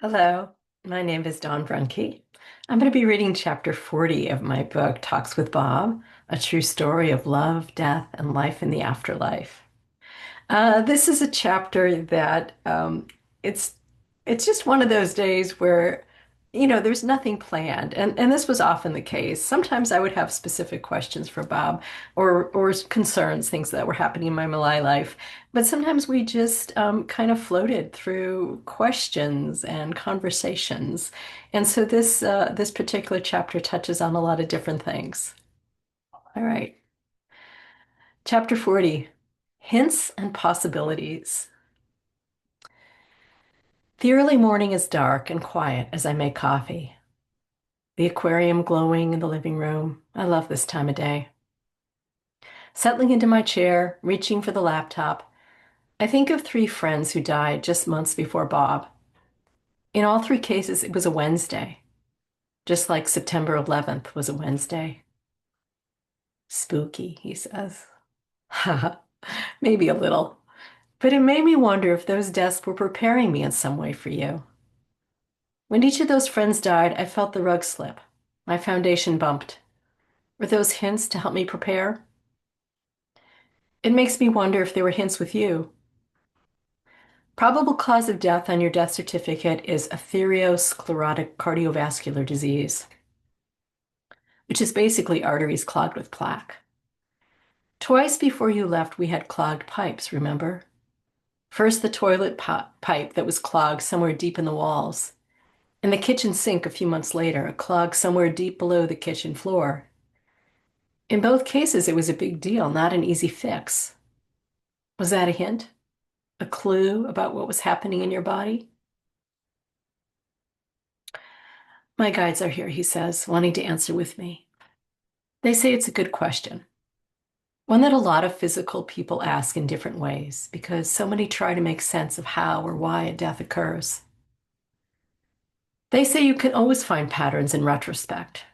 Hello, my name is Dawn Brunke. I'm going to be reading chapter 40 of my book, Talks with Bob, a true story of love, death, and life in the afterlife. This is a chapter that it's it's just one of those days where, there's nothing planned, and this was often the case. Sometimes I would have specific questions for Bob, or concerns, things that were happening in my Malay life, but sometimes we just kind of floated through questions and conversations, and so this particular chapter touches on a lot of different things. All right, chapter 40, Hints and Possibilities. The early morning is dark and quiet as I make coffee. The aquarium glowing in the living room. I love this time of day. Settling into my chair, reaching for the laptop, I think of three friends who died just months before Bob. In all three cases, it was a Wednesday, just like September 11th was a Wednesday. Spooky, he says. Haha, maybe a little. But it made me wonder if those deaths were preparing me in some way for you. When each of those friends died, I felt the rug slip. My foundation bumped. Were those hints to help me prepare? It makes me wonder if there were hints with you. Probable cause of death on your death certificate is atherosclerotic cardiovascular disease, which is basically arteries clogged with plaque. Twice before you left, we had clogged pipes, remember? First, the toilet pipe that was clogged somewhere deep in the walls, and the kitchen sink a few months later, a clog somewhere deep below the kitchen floor. In both cases, it was a big deal, not an easy fix. Was that a hint? A clue about what was happening in your body? My guides are here, he says, wanting to answer with me. They say it's a good question, one that a lot of physical people ask in different ways because so many try to make sense of how or why a death occurs. They say you can always find patterns in retrospect,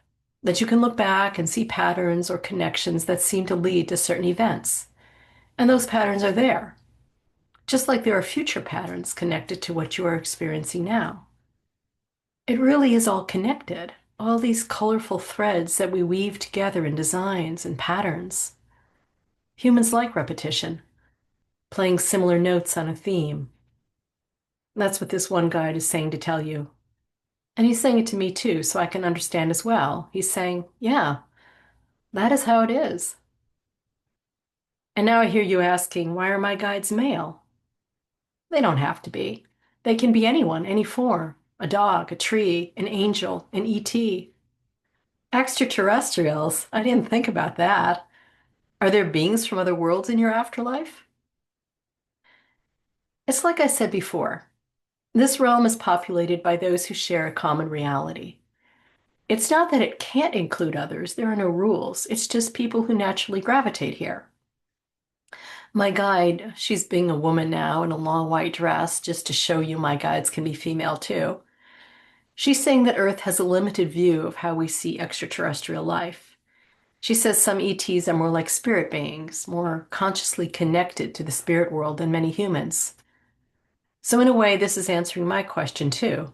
that you can look back and see patterns or connections that seem to lead to certain events. And those patterns are there, just like there are future patterns connected to what you are experiencing now. It really is all connected, all these colorful threads that we weave together in designs and patterns. Humans like repetition, playing similar notes on a theme. That's what this one guide is saying to tell you. And he's saying it to me too, so I can understand as well. He's saying, yeah, that is how it is. And now I hear you asking, why are my guides male? They don't have to be. They can be anyone, any form. A dog, a tree, an angel, an ET. Extraterrestrials? I didn't think about that. Are there beings from other worlds in your afterlife? It's like I said before. This realm is populated by those who share a common reality. It's not that it can't include others, there are no rules. It's just people who naturally gravitate here. My guide, she's being a woman now in a long white dress, just to show you my guides can be female too. She's saying that Earth has a limited view of how we see extraterrestrial life. She says some ETs are more like spirit beings, more consciously connected to the spirit world than many humans. So, in a way, this is answering my question too.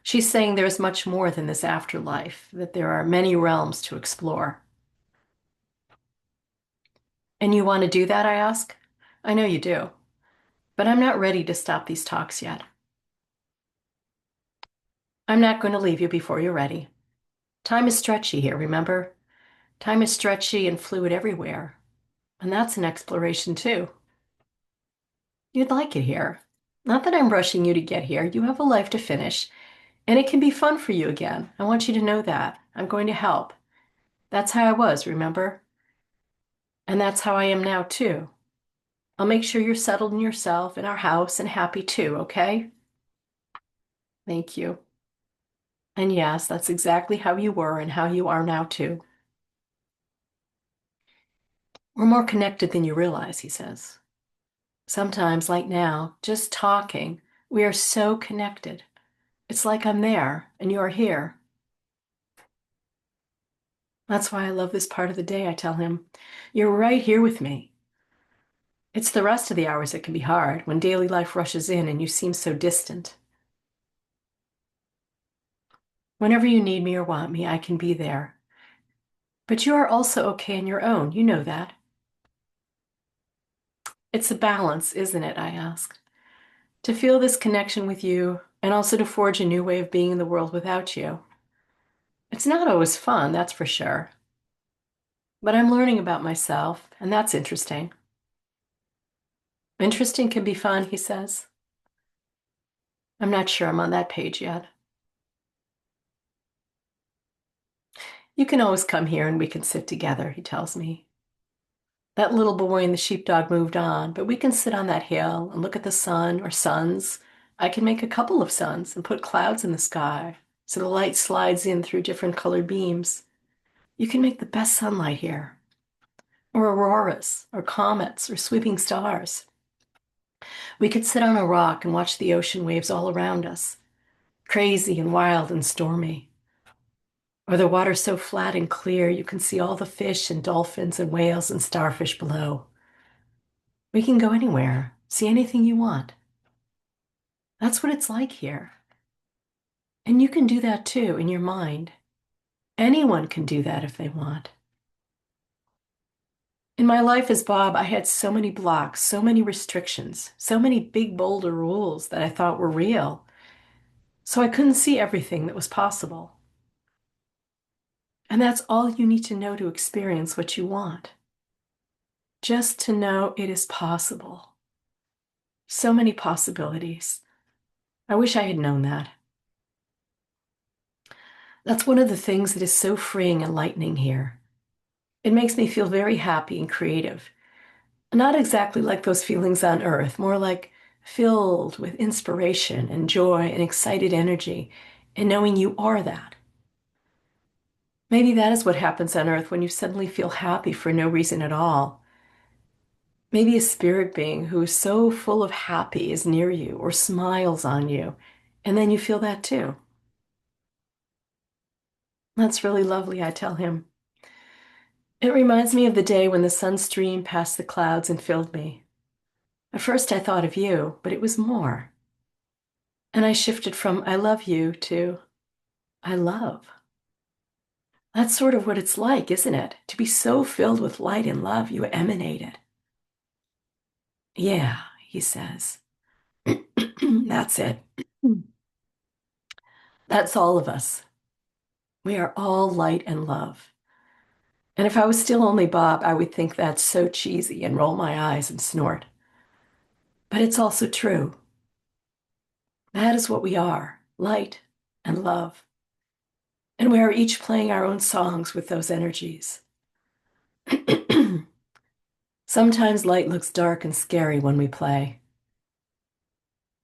She's saying there's much more than this afterlife, that there are many realms to explore. And you want to do that, I ask? I know you do, but I'm not ready to stop these talks yet. I'm not going to leave you before you're ready. Time is stretchy here, remember? Time is stretchy and fluid everywhere. And that's an exploration too. You'd like it here. Not that I'm rushing you to get here. You have a life to finish, and it can be fun for you again. I want you to know that. I'm going to help. That's how I was, remember? And that's how I am now too. I'll make sure you're settled in yourself, in our house, and happy too, okay? Thank you. And yes, that's exactly how you were and how you are now too. We're more connected than you realize, he says. Sometimes, like now, just talking, we are so connected. It's like I'm there and you're here. That's why I love this part of the day, I tell him. You're right here with me. It's the rest of the hours that can be hard when daily life rushes in and you seem so distant. Whenever you need me or want me, I can be there. But you are also okay on your own. You know that. It's a balance, isn't it? I asked. To feel this connection with you and also to forge a new way of being in the world without you. It's not always fun, that's for sure. But I'm learning about myself, and that's interesting. Interesting can be fun, he says. I'm not sure I'm on that page yet. You can always come here and we can sit together, he tells me. That little boy and the sheepdog moved on, but we can sit on that hill and look at the sun or suns. I can make a couple of suns and put clouds in the sky so the light slides in through different colored beams. You can make the best sunlight here, or auroras, or comets, or sweeping stars. We could sit on a rock and watch the ocean waves all around us, crazy and wild and stormy. Or the water so flat and clear you can see all the fish and dolphins and whales and starfish below. We can go anywhere, see anything you want. That's what it's like here. And you can do that too in your mind. Anyone can do that if they want. In my life as Bob, I had so many blocks, so many restrictions, so many big boulder rules that I thought were real. So I couldn't see everything that was possible. And that's all you need to know to experience what you want. Just to know it is possible. So many possibilities. I wish I had known that. That's one of the things that is so freeing and lightening here. It makes me feel very happy and creative. Not exactly like those feelings on Earth, more like filled with inspiration and joy and excited energy, and knowing you are that. Maybe that is what happens on Earth when you suddenly feel happy for no reason at all. Maybe a spirit being who is so full of happy is near you or smiles on you, and then you feel that too. That's really lovely, I tell him. It reminds me of the day when the sun streamed past the clouds and filled me. At first I thought of you, but it was more. And I shifted from I love you to I love. That's sort of what it's like, isn't it? To be so filled with light and love, you emanate it. Yeah, he says. That's it. That's all of us. We are all light and love. And if I was still only Bob, I would think that's so cheesy and roll my eyes and snort. But it's also true. That is what we are, light and love. And we are each playing our own songs with those energies. Sometimes light looks dark and scary when we play.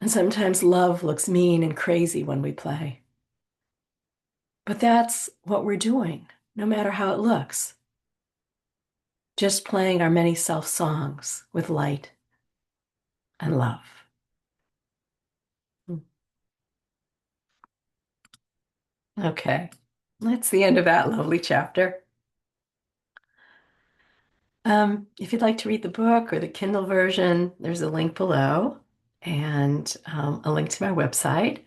And sometimes love looks mean and crazy when we play. But that's what we're doing, no matter how it looks. Just playing our many self songs with light and love. Okay, that's the end of that lovely chapter. If you'd like to read the book or the Kindle version, there's a link below and a link to my website.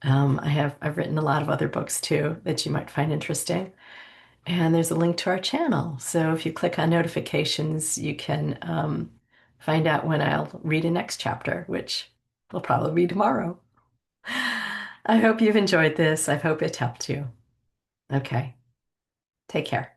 I've written a lot of other books too that you might find interesting. And there's a link to our channel. So if you click on notifications, you can find out when I'll read a next chapter, which will probably be tomorrow. I hope you've enjoyed this. I hope it helped you. Okay, take care.